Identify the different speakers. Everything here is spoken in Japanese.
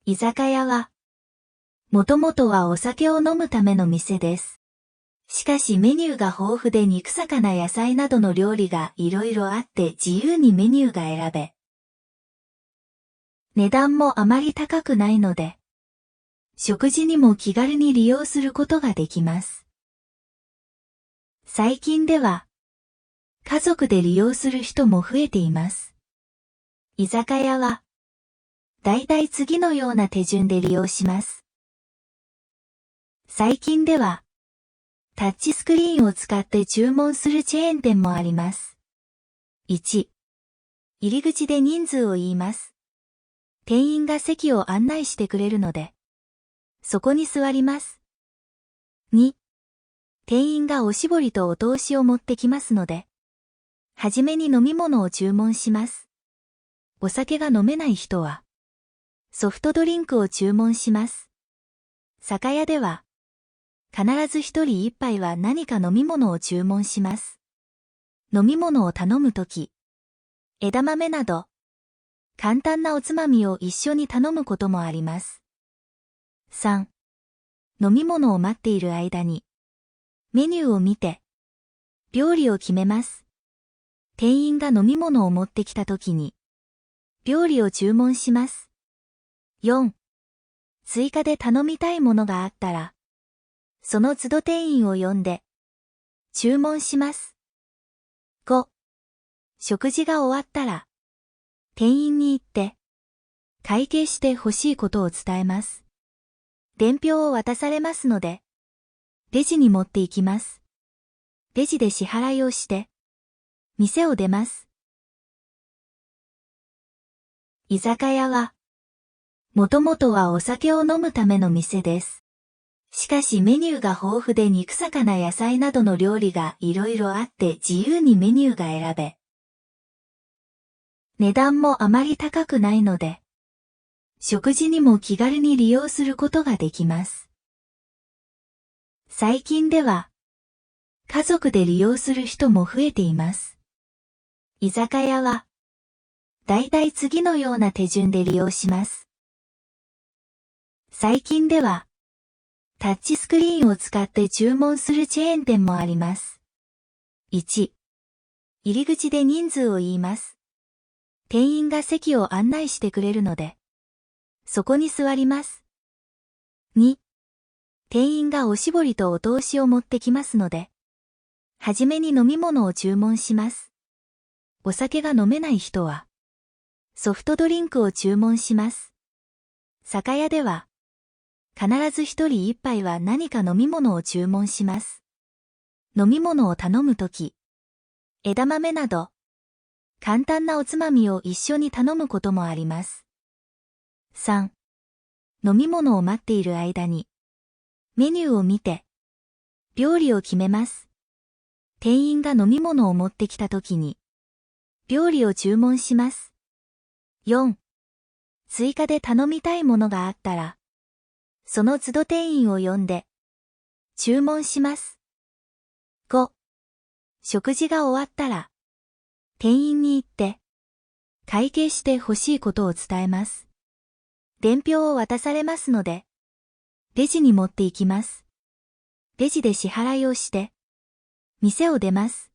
Speaker 1: 居酒屋は、もともとはお酒を飲むための店です。しかしメニューが豊富で肉魚野菜などの料理がいろいろあって自由にメニューが選べ。値段もあまり高くないので、食事にも気軽に利用することができます。最近では、家族で利用する人も増えています。居酒屋は、だいたい次のような手順で利用します。最近では、タッチスクリーンを使って注文するチェーン店もあります。1、入り口で人数を言います。店員が席を案内してくれるので、そこに座ります。2、店員がおしぼりとお通しを持ってきますので、はじめに飲み物を注文します。お酒が飲めない人は、ソフトドリンクを注文します。酒屋では、必ず一人一杯は何か飲み物を注文します。飲み物を頼むとき、枝豆など、簡単なおつまみを一緒に頼むこともあります。3、飲み物を待っている間に、メニューを見て、料理を決めます。店員が飲み物を持ってきたときに、料理を注文します。4、追加で頼みたいものがあったら、その都度店員を呼んで、注文します。5、食事が終わったら、店員に言って、会計して欲しいことを伝えます。伝票を渡されますので、レジに持って行きます。レジで支払いをして、店を出ます。居酒屋は、もともとはお酒を飲むための店です。しかしメニューが豊富で肉魚野菜などの料理がいろいろあって自由にメニューが選べ。値段もあまり高くないので、食事にも気軽に利用することができます。最近では、家族で利用する人も増えています。居酒屋は、だいたい次のような手順で利用します。最近では、タッチスクリーンを使って注文するチェーン店もあります。1、入り口で人数を言います。店員が席を案内してくれるので、そこに座ります。2、店員がおしぼりとお通しを持ってきますので、はじめに飲み物を注文します。お酒が飲めない人は、ソフトドリンクを注文します。酒屋では、必ず一人一杯は何か飲み物を注文します。飲み物を頼むとき、枝豆など、簡単なおつまみを一緒に頼むこともあります。3、飲み物を待っている間に、メニューを見て、料理を決めます。店員が飲み物を持ってきたときに、料理を注文します。4、追加で頼みたいものがあったら、その都度店員を呼んで、注文します。5、食事が終わったら、店員に言って、会計して欲しいことを伝えます。伝票を渡されますので、レジに持って行きます。レジで支払いをして、店を出ます。